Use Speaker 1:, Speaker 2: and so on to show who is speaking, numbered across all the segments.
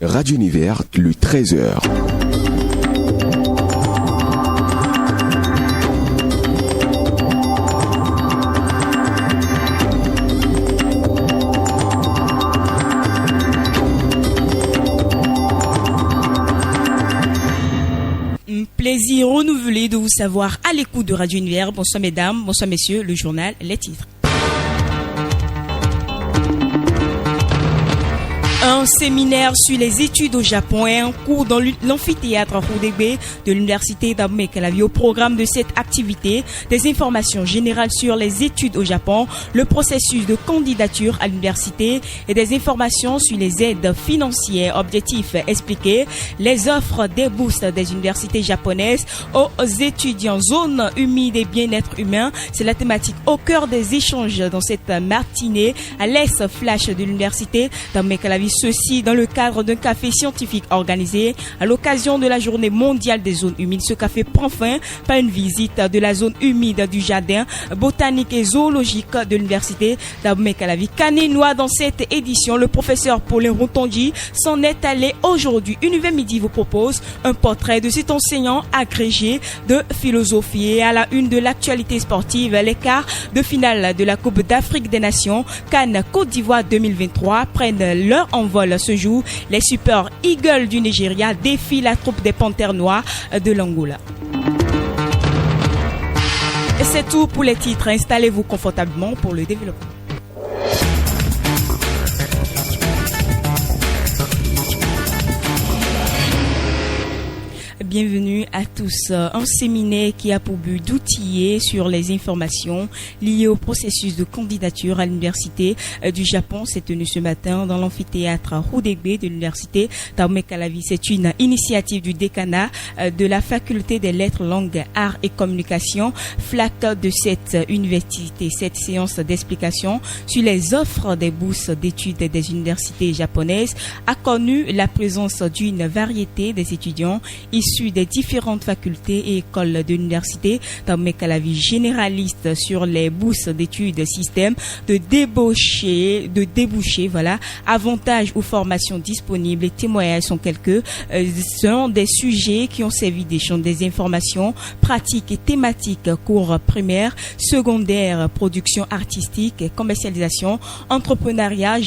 Speaker 1: Radio Univers, le 13h.
Speaker 2: Plaisir renouvelé de vous savoir à l'écoute de Radio Univers. Bonsoir mesdames, bonsoir messieurs, le journal, les titres. Un séminaire sur les études au Japon et un cours dans l'amphithéâtre Rudebe de l'université d'Abomey-Calavi. Au programme de cette activité, des informations générales sur les études au Japon, le processus de candidature à l'université et des informations sur les aides financières. Objectif expliqué, les offres des bourses des universités japonaises aux étudiants. Zone humide et bien-être humain, c'est la thématique au cœur des échanges dans cette matinée à l'Est Flash de l'université d'Abomey-Calavi. Ceci dans le cadre d'un café scientifique organisé à l'occasion de la journée mondiale des zones humides. Ce café prend fin par une visite de la zone humide du jardin botanique et zoologique de l'université d'Abomey-Calavi. Canénois dans cette édition, le professeur Paulin Routondi s'en est allé aujourd'hui. Univers Midi vous propose un portrait de cet enseignant agrégé de philosophie. Et à la une de l'actualité sportive, les quarts de finale de la Coupe d'Afrique des Nations Cannes Côte d'Ivoire 2023 prennent leur envol ce jour. Les Super Eagles du Nigeria défient la troupe des Panthères Noires de l'Angola. Et c'est tout pour les titres. Installez-vous confortablement pour le développement. Bienvenue à tous. Un séminaire qui a pour but d'outiller sur les informations liées au processus de candidature à l'université du Japon s'est tenu ce matin dans l'amphithéâtre Rudebe de l'université d'Abomey-Calavi. C'est une initiative du décanat de la faculté des lettres, langues, arts et communications, FLAC de cette université. Cette séance d'explication sur les offres des bourses d'études des universités japonaises a connu la présence d'une variété des étudiants issus des différentes facultés et écoles de l'université d'Abomey-Calavi, généraliste sur les bourses d'études, système de débouchés, voilà, avantages ou formations disponibles et témoignages sont sont des sujets qui ont servi d'échange des informations pratiques et thématiques, cours primaires, secondaires, production artistique, commercialisation, entrepreneuriat,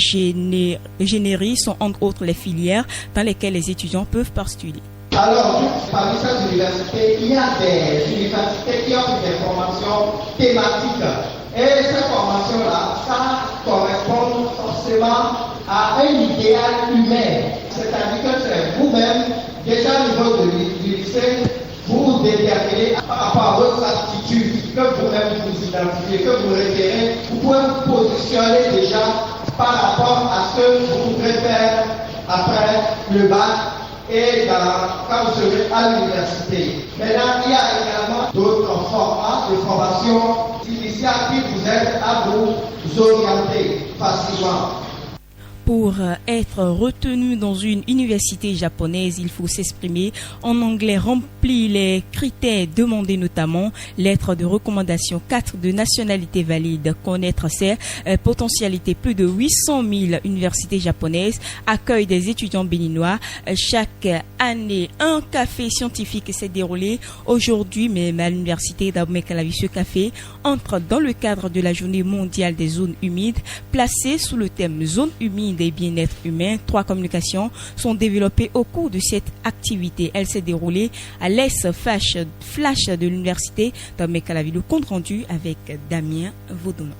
Speaker 2: générie sont entre autres les filières dans lesquelles les étudiants peuvent postuler.
Speaker 3: Alors, parmi ces universités, il y a des universités qui offrent des formations thématiques. Et ces formations-là, ça correspond forcément à un idéal humain. C'est-à-dire que c'est vous-même, déjà au niveau du lycée, vous déterminez par rapport à votre aptitude, que vous-même vous identifiez, que vous repérez, vous pouvez vous positionner déjà par rapport à ce que vous pourrez faire après le bac. Et quand vous serez à l'université. Maintenant, il y a également d'autres formats de formation initiale qui vous aident à vous orienter facilement.
Speaker 2: Pour être retenu dans une université japonaise, il faut s'exprimer en anglais, remplir les critères demandés, notamment lettre de recommandation 4 de nationalité valide, connaître ses potentialités. Plus de 800 000 universités japonaises accueillent des étudiants béninois chaque année. Un café scientifique s'est déroulé aujourd'hui même à l'université d'Abomey-Calavi. Ce café entre dans le cadre de la journée mondiale des zones humides, placée sous le thème zone humide et bien-être humain. 3 communications sont développées au cours de cette activité. Elle s'est déroulée à l'Est Flash de l'université d'Abomey-Calavi. Le compte rendu avec Damien Vaudouma.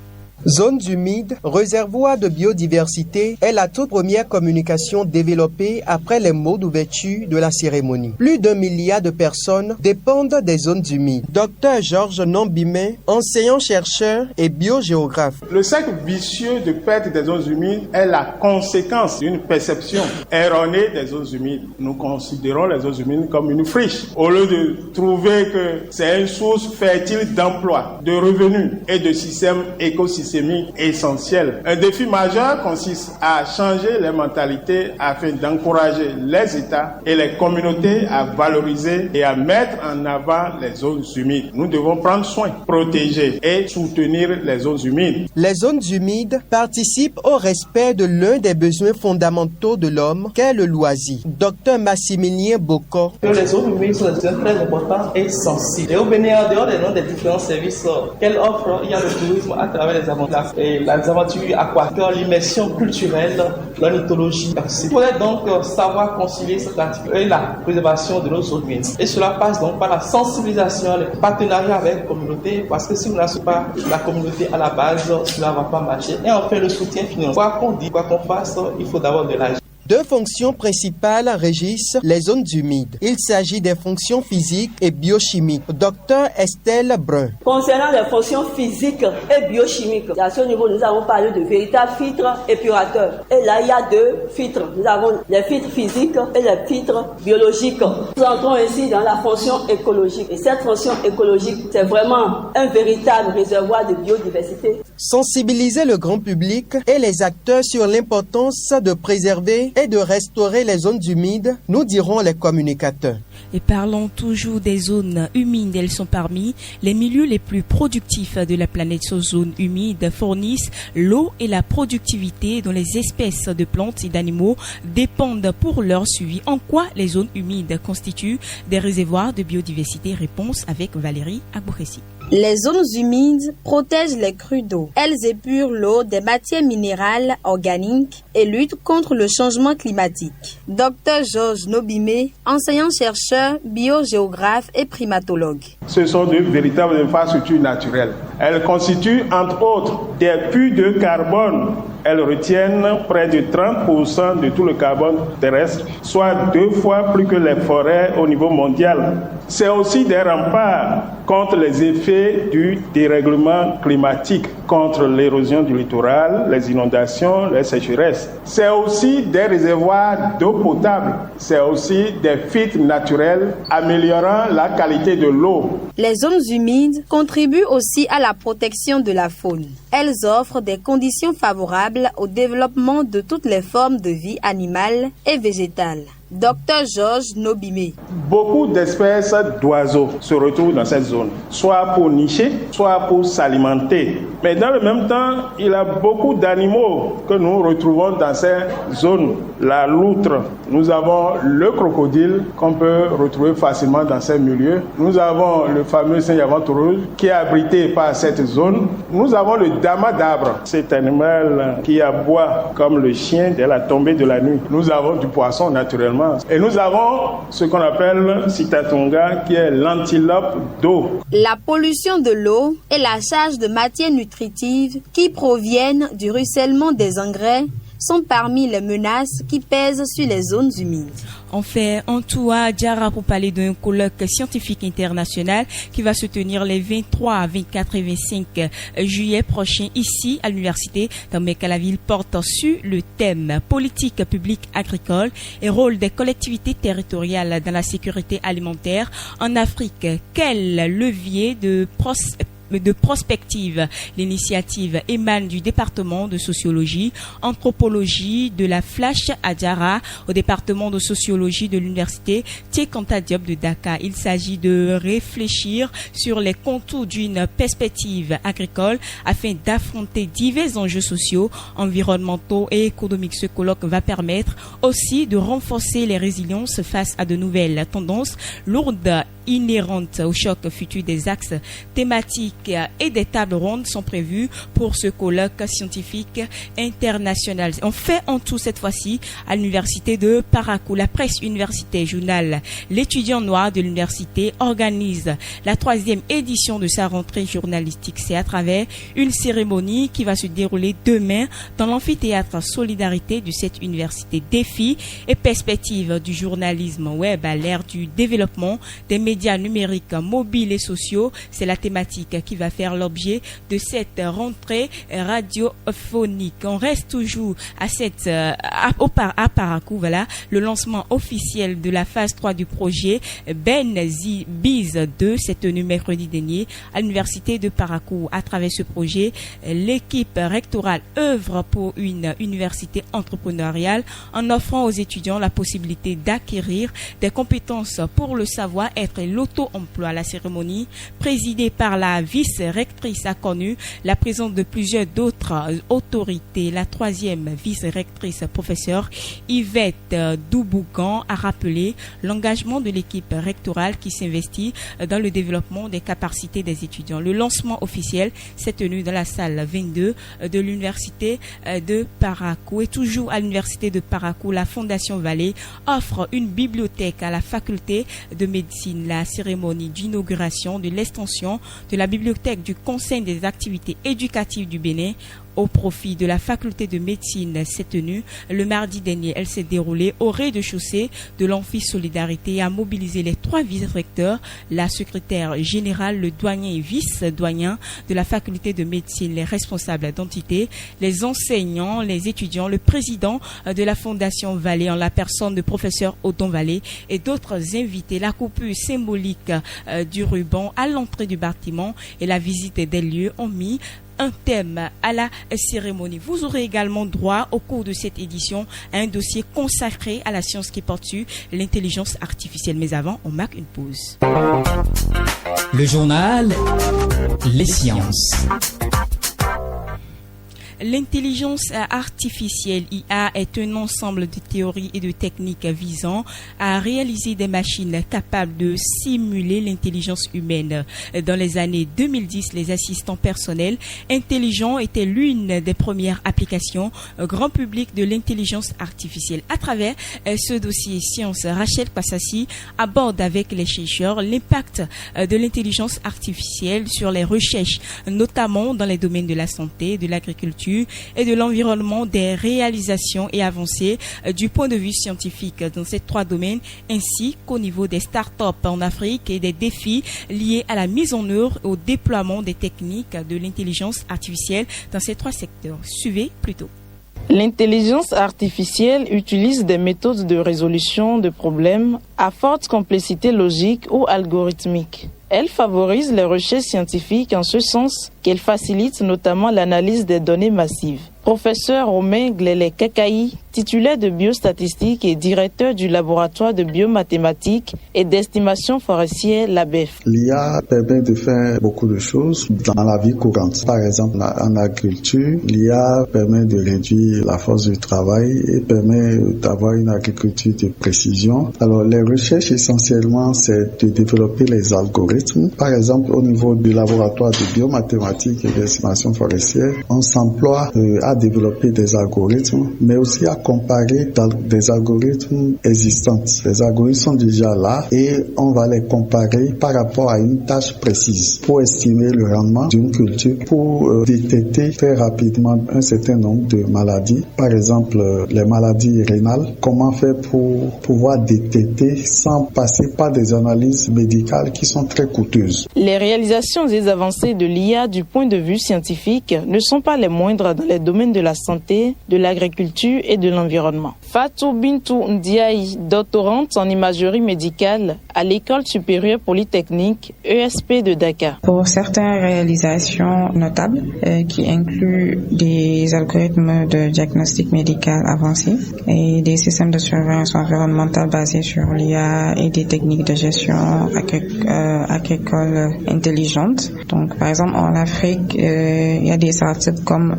Speaker 4: Zones humides, réservoirs de biodiversité est la toute première communication développée après les mots d'ouverture de la cérémonie. Plus d'1 milliard de personnes dépendent des zones humides. Dr Georges Nombimé, enseignant-chercheur et biogéographe.
Speaker 5: Le cercle vicieux de perte des zones humides est la conséquence d'une perception erronée des zones humides. Nous considérons les zones humides comme une friche. Au lieu de trouver que c'est une source fertile d'emploi, de revenus et de systèmes écosystémiques systémique essentiel. Un défi majeur consiste à changer les mentalités afin d'encourager les États et les communautés à valoriser et à mettre en avant les zones humides. Nous devons prendre soin, protéger et soutenir les zones humides.
Speaker 4: Les zones humides participent au respect de l'un des besoins fondamentaux de l'homme, qu'est le loisir. Docteur Massimilien Bocor.
Speaker 6: Les zones humides sont des zones très importantes et sensibles. Et au Bénin, en dehors des noms des différents services qu'elles offrent, il y a le tourisme à travers les aventures aquatiques, l'immersion culturelle, l'ornithologie. Il faudrait donc savoir concilier cette activité et la préservation de nos zones humides. Et cela passe donc par la sensibilisation, les partenariats avec la communauté, parce que si vous n'avez pas la communauté à la base, cela ne va pas marcher. Et enfin, le soutien financier. Quoi qu'on dise, quoi qu'on fasse, il faut d'abord de l'argent.
Speaker 4: Deux fonctions principales régissent les zones humides. Il s'agit des fonctions physiques et biochimiques. Docteur Estelle Brun.
Speaker 7: Concernant les fonctions physiques et biochimiques, à ce niveau, nous avons parlé de véritables filtres épurateurs. Et là, il y a deux filtres. Nous avons les filtres physiques et les filtres biologiques. Nous entrons ainsi dans la fonction écologique. Et cette fonction écologique, c'est vraiment un véritable réservoir de biodiversité.
Speaker 4: Sensibiliser le grand public et les acteurs sur l'importance de préserver et de restaurer les zones humides, nous dirons les communicateurs.
Speaker 2: Et parlons toujours des zones humides. Elles sont parmi les milieux les plus productifs de la planète. Ces zones humides fournissent l'eau et la productivité dont les espèces de plantes et d'animaux dépendent pour leur suivi. En quoi les zones humides constituent des réservoirs de biodiversité? Réponse avec Valérie Agbouressi.
Speaker 8: Les zones humides protègent les crues d'eau. Elles épurent l'eau des matières minérales organiques et luttent contre le changement climatique. Dr Georges Nobimé, enseignant-chercheur, biogéographe et primatologue.
Speaker 5: Ce sont de véritables infrastructures naturelles. Elles constituent entre autres des puits de carbone. Elles retiennent près de 30% de tout le carbone terrestre, soit 2 fois plus que les forêts au niveau mondial. C'est aussi des remparts contre les effets du dérèglement climatique, contre l'érosion du littoral, les inondations, les sécheresses. C'est aussi des réservoirs d'eau potable. C'est aussi des filtres naturels améliorant la qualité de l'eau.
Speaker 8: Les zones humides contribuent aussi à la protection de la faune. Elles offrent des conditions favorables au développement de toutes les formes de vie animale et végétale. Dr Georges Nobimé.
Speaker 5: Beaucoup d'espèces d'oiseaux se retrouvent dans cette zone, soit pour nicher, soit pour s'alimenter. Mais dans le même temps, il y a beaucoup d'animaux que nous retrouvons dans ces zones. La loutre, nous avons le crocodile qu'on peut retrouver facilement dans ces milieux. Nous avons le fameux Saint-Yaventourou qui est abrité par cette zone. Nous avons le dama d'arbre, cet animal qui aboie comme le chien dès la tombée de la nuit. Nous avons du poisson naturellement. Et nous avons ce qu'on appelle Sitatunga, qui est l'antilope d'eau.
Speaker 8: La pollution de l'eau et la charge de matières nutritives qui proviennent du ruissellement des engrais sont parmi les menaces qui pèsent sur les zones humides.
Speaker 2: On fait un tour à Djara pour parler d'un colloque scientifique international qui va se tenir les 23, 24 et 25 juillet prochains ici à l'université d'Amérique. La ville porte sur le thème politique publique agricole et rôle des collectivités territoriales dans la sécurité alimentaire en Afrique. Quel levier de prospective. L'initiative émane du département de sociologie, anthropologie de la Flash Adjara au département de sociologie de l'université Cheikh Anta Diop de Dakar. Il s'agit de réfléchir sur les contours d'une perspective agricole afin d'affronter divers enjeux sociaux, environnementaux et économiques. Ce colloque va permettre aussi de renforcer les résiliences face à de nouvelles tendances lourdes inhérentes au choc futur. Des axes thématiques et des tables rondes sont prévues pour ce colloque scientifique international. On fait en tout cette fois-ci à l'université de Parakou. La presse universitaire journal L'étudiant noir de l'université organise la 3e édition de sa rentrée journalistique. C'est à travers une cérémonie qui va se dérouler demain dans l'amphithéâtre Solidarité de cette université. Défis et perspectives du journalisme web à l'ère du développement des médias médias numériques, mobiles et sociaux. C'est la thématique qui va faire l'objet de cette rentrée radiophonique. On reste toujours à Parakou, voilà, le lancement officiel de la phase 3 du projet Biz 2 s'est tenu mercredi dernier à l'université de Parakou. À travers ce projet, l'équipe rectorale œuvre pour une université entrepreneuriale en offrant aux étudiants la possibilité d'acquérir des compétences pour le savoir-être et l'auto-emploi. La cérémonie, présidée par la vice-rectrice, a connu la présence de plusieurs d'autres autorités. La troisième vice-rectrice, professeure Yvette Doubougan, a rappelé l'engagement de l'équipe rectorale qui s'investit dans le développement des capacités des étudiants. Le lancement officiel s'est tenu dans la salle 22 de l'université de Parakou. Et toujours à l'université de Parakou, la Fondation Vallée offre une bibliothèque à la faculté de médecine. La cérémonie d'inauguration de l'extension de la bibliothèque du Conseil des activités éducatives du Bénin au profit de la faculté de médecine s'est tenue le mardi dernier. Elle s'est déroulée au rez-de-chaussée de l'Amphi Solidarité et a mobilisé les 3 vice-recteurs, la secrétaire générale, le doyen et vice-doyen de la faculté de médecine, les responsables d'entités, les enseignants, les étudiants, le président de la Fondation Vallée en la personne de professeur Odon Vallée et d'autres invités. La coupure symbolique du ruban à l'entrée du bâtiment et la visite des lieux ont mis un thème à la cérémonie. Vous aurez également droit au cours de cette édition à un dossier consacré à la science qui porte sur l'intelligence artificielle. Mais avant, on marque une pause.
Speaker 9: Le journal Les Sciences.
Speaker 2: L'intelligence artificielle IA est un ensemble de théories et de techniques visant à réaliser des machines capables de simuler l'intelligence humaine. Dans les années 2010, les assistants personnels intelligents étaient l'une des premières applications grand public de l'intelligence artificielle. À travers ce dossier Science, Rachel Passassi aborde avec les chercheurs l'impact de l'intelligence artificielle sur les recherches, notamment dans les domaines de la santé, de l'agriculture et de l'environnement, des réalisations et avancées du point de vue scientifique dans ces 3 domaines, ainsi qu'au niveau des startups en Afrique et des défis liés à la mise en œuvre et au déploiement des techniques de l'intelligence artificielle dans ces 3 secteurs. Suivez plutôt.
Speaker 10: L'intelligence artificielle utilise des méthodes de résolution de problèmes à forte complexité logique ou algorithmique. Elle favorise les recherches scientifiques en ce sens qu'elle facilite notamment l'analyse des données massives. Professeur Romain Glélé-Kakaï, titulaire de biostatistique et directeur du laboratoire de biomathématiques et d'estimation forestière, l'ABEF.
Speaker 11: L'IA permet de faire beaucoup de choses dans la vie courante. Par exemple, en agriculture, l'IA permet de réduire la force du travail et permet d'avoir une agriculture de précision. Alors, les recherches essentiellement, c'est de développer les algorithmes. Par exemple, au niveau du laboratoire de biomathématiques et d'estimation forestière, on s'emploie à développer des algorithmes, mais aussi à comparer des algorithmes existants. Les algorithmes sont déjà là et on va les comparer par rapport à une tâche précise pour estimer le rendement d'une culture, pour détecter très rapidement un certain nombre de maladies. Par exemple, les maladies rénales, comment faire pour pouvoir détecter sans passer par des analyses médicales qui sont très coûteuses.
Speaker 10: Les réalisations et avancées de l'IA du point de vue scientifique ne sont pas les moindres dans les domaines de la santé, de l'agriculture et de l'environnement. Fatou Bintou Ndiaye, doctorante en imagerie médicale à l'École supérieure polytechnique ESP de Dakar.
Speaker 12: Pour certaines réalisations notables qui incluent des algorithmes de diagnostic médical avancés et des systèmes de surveillance environnementale basés sur l'IA et des techniques de gestion agricole intelligente. Donc, par exemple, en Afrique, il y a des startups comme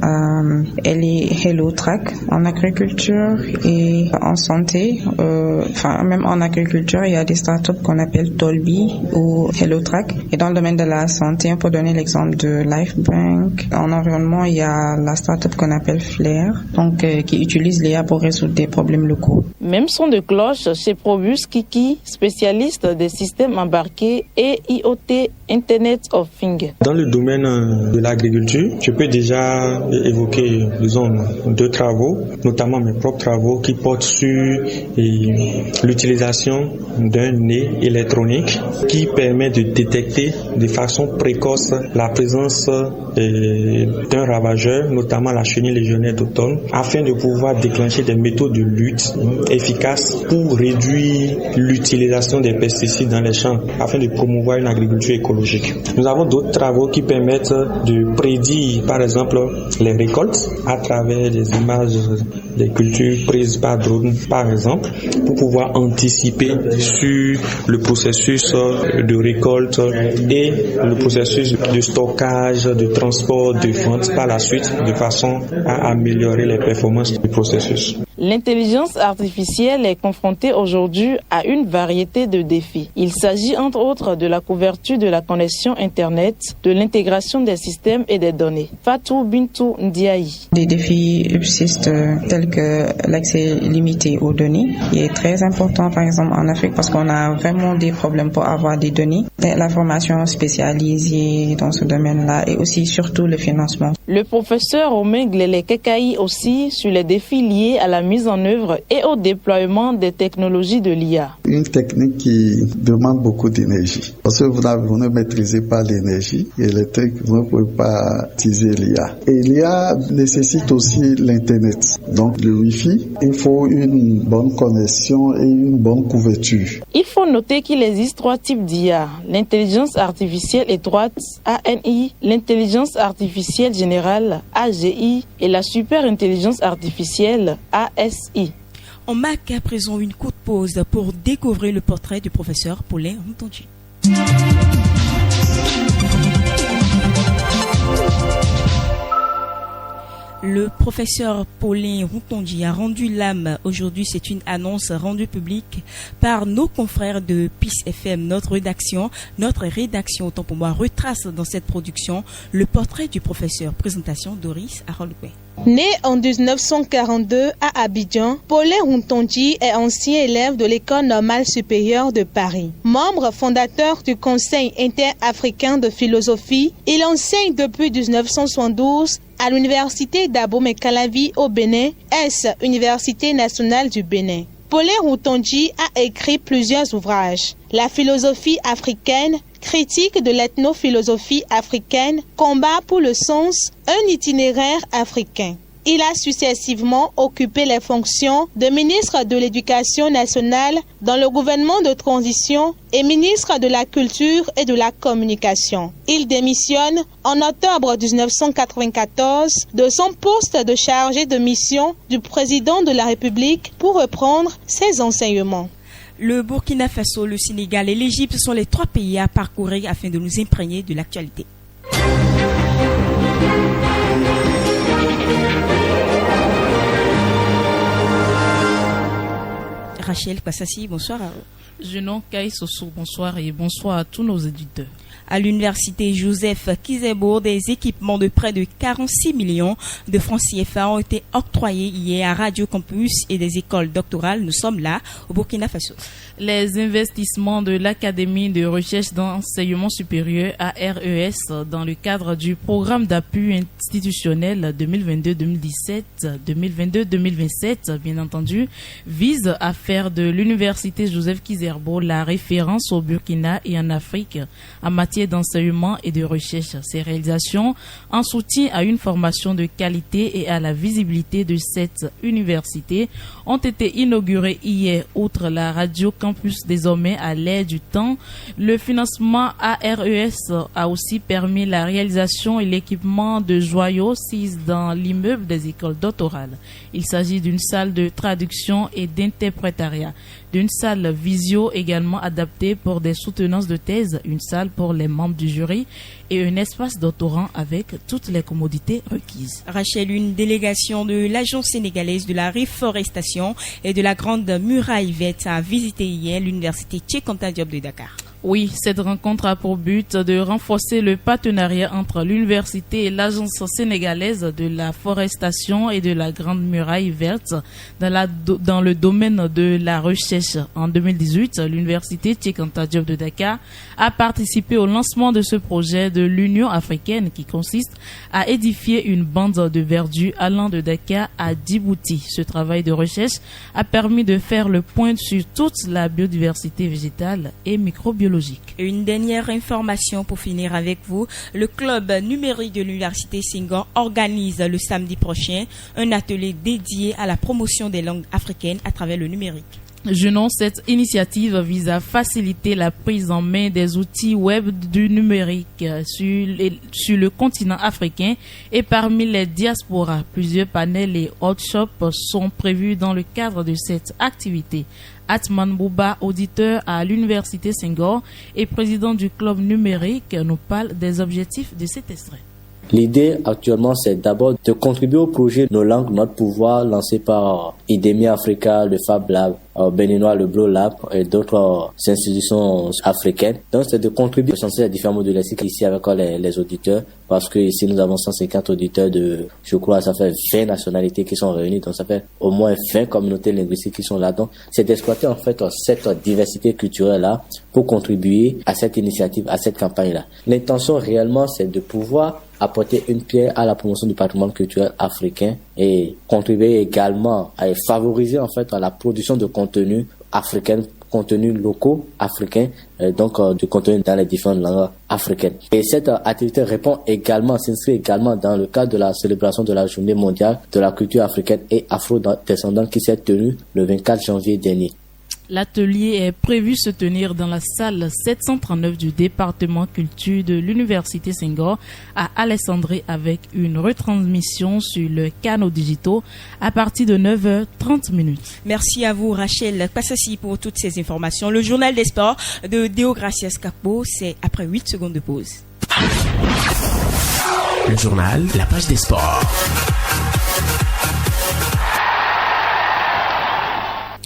Speaker 12: HelloTrack en agriculture et en santé. Même en agriculture, il y a des startups qu'on appelle Tolbi ou HelloTrack. Et dans le domaine de la santé, on peut donner l'exemple de LifeBank. En environnement, il y a la startup qu'on appelle Flair, donc qui utilise l'IA pour résoudre des problèmes locaux.
Speaker 10: Même son de cloche chez Probus Kiki, spécialiste des systèmes embarqués et IoT, Internet of Things. langue.
Speaker 13: Dans le domaine de l'agriculture, je peux déjà évoquer, disons, 2 travaux, notamment mes propres travaux qui portent sur l'utilisation d'un nez électronique qui permet de détecter de façon précoce la présence d'un ravageur, notamment la chenille légionnaire d'automne, afin de pouvoir déclencher des méthodes de lutte efficaces pour réduire l'utilisation des pesticides dans les champs, afin de promouvoir une agriculture écologique. Nous avons d'autres travaux qui permettent de prédire, par exemple, les récoltes à travers des images des cultures prises par drone, par exemple, pour pouvoir anticiper sur le processus de récolte et le processus de stockage, de transport, de vente par la suite, de façon à améliorer les performances du processus.
Speaker 10: L'intelligence artificielle est confrontée aujourd'hui à une variété de défis. Il s'agit entre autres de la couverture de la connexion Internet, de l'intégration des systèmes et des données. Fatou Bintou Ndiaye.
Speaker 12: Des défis subsistent tels que l'accès limité aux données, qui est très important par exemple en Afrique parce qu'on a vraiment des problèmes pour avoir des données. La formation spécialisée dans ce domaine-là et aussi surtout le financement.
Speaker 10: Le professeur Romain Glele Kekaï aussi sur les défis liés à la mise en œuvre et au déploiement des technologies de l'IA.
Speaker 11: Une technique qui demande beaucoup d'énergie. Parce que vous ne maîtrisez pas l'énergie électrique, vous ne pouvez pas utiliser l'IA. Et l'IA nécessite aussi l'Internet. Donc le Wi-Fi, il faut une bonne connexion et une bonne couverture.
Speaker 10: Il faut noter qu'il existe 3 types d'IA. L'intelligence artificielle étroite, ANI, l'intelligence artificielle générale, AGI, et la super-intelligence artificielle, ASI.
Speaker 2: On marque à présent une courte pause pour découvrir le portrait du professeur Paulin Routonji. Le professeur Paulin Routonji a rendu l'âme. Aujourd'hui, c'est une annonce rendue publique par nos confrères de PIS FM. Notre rédaction, autant pour moi, retrace dans cette production le portrait du professeur. Présentation Doris Haroldoué.
Speaker 14: Né en 1942 à Abidjan, Paulin Routonji est ancien élève de l'École normale supérieure de Paris. Membre fondateur du Conseil interafricain de philosophie, il enseigne depuis 1972 à l'université d'Abomey-Calavi au Bénin, Université nationale du Bénin. Paulin Routonji a écrit plusieurs ouvrages. La philosophie africaine, critique de l'ethnophilosophie africaine, combat pour le sens, un itinéraire africain. Il a successivement occupé les fonctions de ministre de l'Éducation nationale dans le gouvernement de transition et ministre de la Culture et de la Communication. Il démissionne en octobre 1994 de son poste de chargé de mission du président de la République pour reprendre ses enseignements.
Speaker 2: Le Burkina Faso, le Sénégal et l'Égypte sont les 3 pays à parcourir afin de nous imprégner de l'actualité. Rachel Kwassassi, bonsoir.
Speaker 15: Jenon Kaïsoso, bonsoir et bonsoir à tous nos éditeurs.
Speaker 2: À l'université Joseph Kizebo, des équipements de près de 46 millions de francs CFA ont été octroyés hier à Radio Campus et des écoles doctorales. Nous sommes là au Burkina Faso.
Speaker 15: Les investissements de l'Académie de recherche d'enseignement supérieur ARES dans le cadre du programme d'appui institutionnel 2022-2017, 2022-2027, bien entendu, visent à faire de l'université Joseph Kizerbo la référence au Burkina et en Afrique en matière d'enseignement et de recherche. Ces réalisations en soutien à une formation de qualité et à la visibilité de cette université ont été inaugurées hier. Outre la radio campus désormais à l'ère du temps, le financement ARES a aussi permis la réalisation et l'équipement de joyaux 6 dans l'immeuble des écoles doctorales. Il s'agit d'une salle de traduction et d'interprétariat, d'une salle visio également adaptée pour des soutenances de thèse, une salle pour les membres du jury et un espace doctorant avec toutes les commodités requises.
Speaker 2: Rachel, une délégation de l'Agence sénégalaise de la réforestation et de la Grande Muraille verte a visité hier l'université Cheikh Anta Diop de Dakar.
Speaker 15: Oui, cette rencontre a pour but de renforcer le partenariat entre l'université et l'agence sénégalaise de la forestation et de la Grande Muraille Verte dans le domaine de la recherche. En 2018, l'université Cheikh Anta Diop de Dakar a participé au lancement de ce projet de l'Union africaine qui consiste à édifier une bande de verdure allant de Dakar à Djibouti. Ce travail de recherche a permis de faire le point sur toute la biodiversité végétale et microbiologique.
Speaker 2: Une dernière information pour finir avec vous. Le club numérique de l'université Senghor organise le samedi prochain un atelier dédié à la promotion des langues africaines à travers le numérique.
Speaker 15: Cette initiative vise à faciliter la prise en main des outils web du numérique sur le continent africain et parmi les diasporas. Plusieurs panels et workshops sont prévus dans le cadre de cette activité. Atman Bouba, auditeur à l'université Senghor et président du club numérique, nous parle des objectifs de cet extrait.
Speaker 16: L'idée actuellement, c'est d'abord de contribuer au projet Nos langues, notre pouvoir, lancé par IDEMI Africa, le Fab Lab, béninois, le Blow Lab et d'autres institutions africaines. Donc, c'est de contribuer à sensibiliser les différents modules lexiques ici avec les auditeurs, parce que ici, nous avons 150 auditeurs de, je crois, ça fait 20 nationalités qui sont réunies, donc ça fait au moins 20 communautés linguistiques qui sont là. Donc, c'est d'exploiter en fait cette diversité culturelle-là pour contribuer à cette initiative, à cette campagne-là. L'intention réellement, c'est de pouvoir apporter une pierre à la promotion du patrimoine culturel africain et contribuer également à favoriser en fait à la production de contenu africain, contenus locaux africains, donc du contenu dans les différentes langues africaines. Et cette activité s'inscrit également dans le cadre de la célébration de la Journée mondiale de la culture africaine et afro-descendante qui s'est tenue le 24 janvier dernier.
Speaker 15: L'atelier est prévu se tenir dans la salle 739 du département culture de l'université Senghor à Alexandrie avec une retransmission sur le canaux digitaux à partir de 9h30.
Speaker 2: Merci à vous Rachel Passassi pour toutes ces informations. Le journal des sports de Deogracias Capo, c'est après 8 secondes de pause.
Speaker 17: Le journal, la page des sports.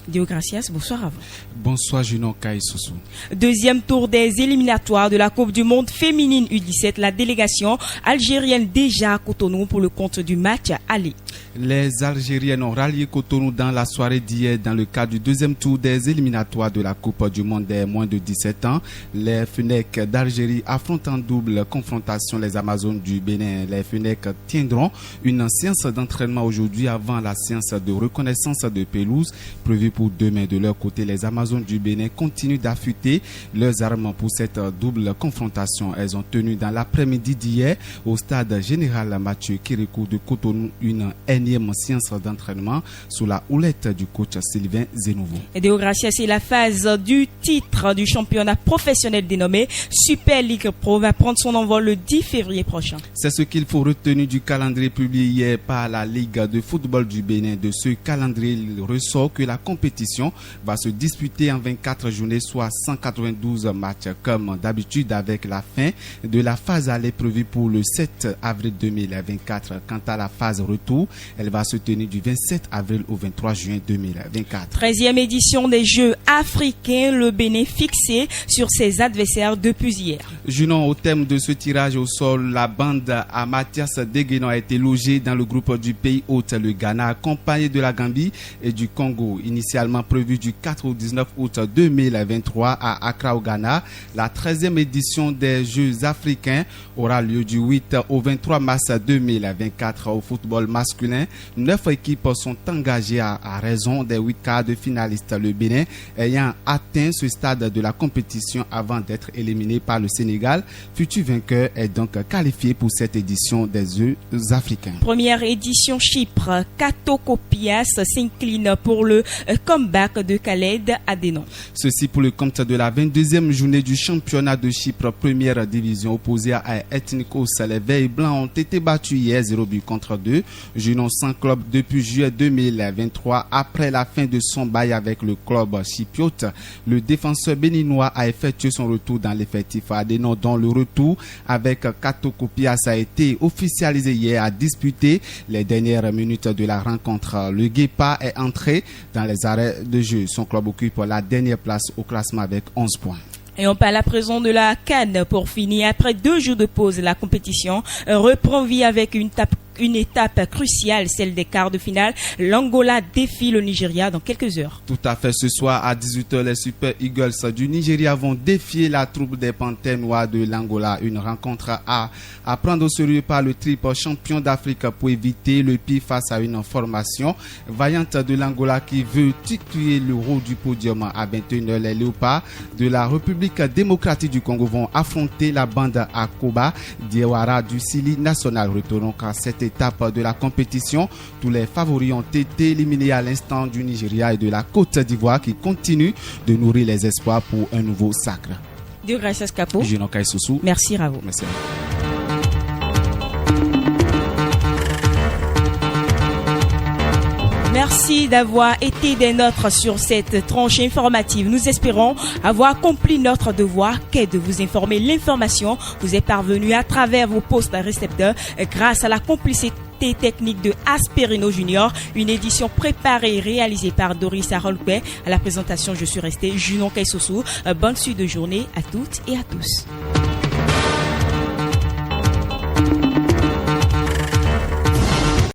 Speaker 2: Deogracias, bonsoir à vous.
Speaker 18: Bonsoir Junon Kaïsousou.
Speaker 2: Deuxième tour des éliminatoires de la Coupe du Monde féminine U17, la délégation algérienne déjà à Cotonou pour le compte du match aller.
Speaker 18: Les Algériennes ont rallié Cotonou dans la soirée d'hier dans le cadre du deuxième tour des éliminatoires de la Coupe du Monde des moins de 17 ans. Les Fennecs d'Algérie affrontent en double confrontation les Amazones du Bénin. Les Fennecs tiendront une séance d'entraînement aujourd'hui avant la séance de reconnaissance de pelouse prévue pour demain. De leur côté, les Amazones du Bénin continuent d'affûter leurs armes pour cette double confrontation. Elles ont tenu dans l'après-midi d'hier au stade général Mathieu Kérékou de Cotonou une énième séance d'entraînement sous la houlette du coach Sylvain Zenouveau.
Speaker 2: Deogracias, c'est la phase du titre du championnat professionnel dénommé Super League Pro va prendre son envol le 10 février prochain.
Speaker 18: C'est ce qu'il faut retenir du calendrier publié hier par la Ligue de football du Bénin. De ce calendrier, il ressort que la compétition va se disputer en 24 journées, soit 192 matchs, comme d'habitude, avec la fin de la phase aller prévue pour le 7 avril 2024. Quant à la phase retour, elle va se tenir du 27 avril au 23 juin 2024.
Speaker 2: 13e édition des Jeux africains, le Bénin fixé sur ses adversaires depuis hier.
Speaker 18: Junon, au thème de ce tirage au sol, la bande à Mathias Deguenon a été logée dans le groupe du pays hôte, le Ghana, accompagné de la Gambie et du Congo. Initialement prévu du 4 au 19 août 2023 à Accra au Ghana, la 13e édition des Jeux africains aura lieu du 8 au 23 mars 2024 au football masculin. 9 équipes sont engagées à raison des 8 quarts de finalistes. Le Bénin ayant atteint ce stade de la compétition avant d'être éliminé par le Sénégal, futur vainqueur est donc qualifié pour cette édition des Jeux africains.
Speaker 2: Première édition Chypre, Kato Kopias s'incline pour le comeback de Khaled Adénon.
Speaker 18: Ceci pour le compte de la 22e journée du championnat de Chypre, première division opposée à Ethnikos. Les Veilles Blancs ont été battus hier 0-2. Junon sans club depuis juillet 2023 après la fin de son bail avec le club chypriote. Le défenseur béninois a effectué son retour dans l'effectif Adénon, dont le retour avec Kato Kopias a été officialisé hier, à disputer les dernières minutes de la rencontre. Le Guépa est entré dans les arrêts de jeu. Son club occupe la dernière place au classement avec 11 points.
Speaker 2: Et on parle à présent de la CAN pour finir. Après 2 jours de pause, la compétition reprend vie avec une étape cruciale, celle des quarts de finale. L'Angola défie le Nigeria dans quelques heures.
Speaker 18: Tout à fait. Ce soir à 18h, les Super Eagles du Nigeria vont défier la troupe des Panthères Noires de l'Angola. Une rencontre à prendre au sérieux par le triple champion d'Afrique pour éviter le pire face à une formation vaillante de l'Angola qui veut titiller le haut du podium. À 21h, les Léopards de la République démocratique du Congo vont affronter la bande Akoba Diawara du Sili National. Retournons qu'à cette étape de la compétition, tous les favoris ont été éliminés à l'instant du Nigeria et de la Côte d'Ivoire qui continuent de nourrir les espoirs pour un nouveau sacre.
Speaker 2: Dieu gracias Capo.
Speaker 18: Merci
Speaker 2: Ravo.
Speaker 18: Merci.
Speaker 2: Merci d'avoir été des nôtres sur cette tranche informative. Nous espérons avoir accompli notre devoir qu'est de vous informer. L'information vous est parvenue à travers vos postes récepteurs grâce à la complicité technique de Asperino Junior, une édition préparée et réalisée par Doris Harolpé. À la présentation, je suis resté Junon Kaissousou. Bonne suite de journée à toutes et à tous.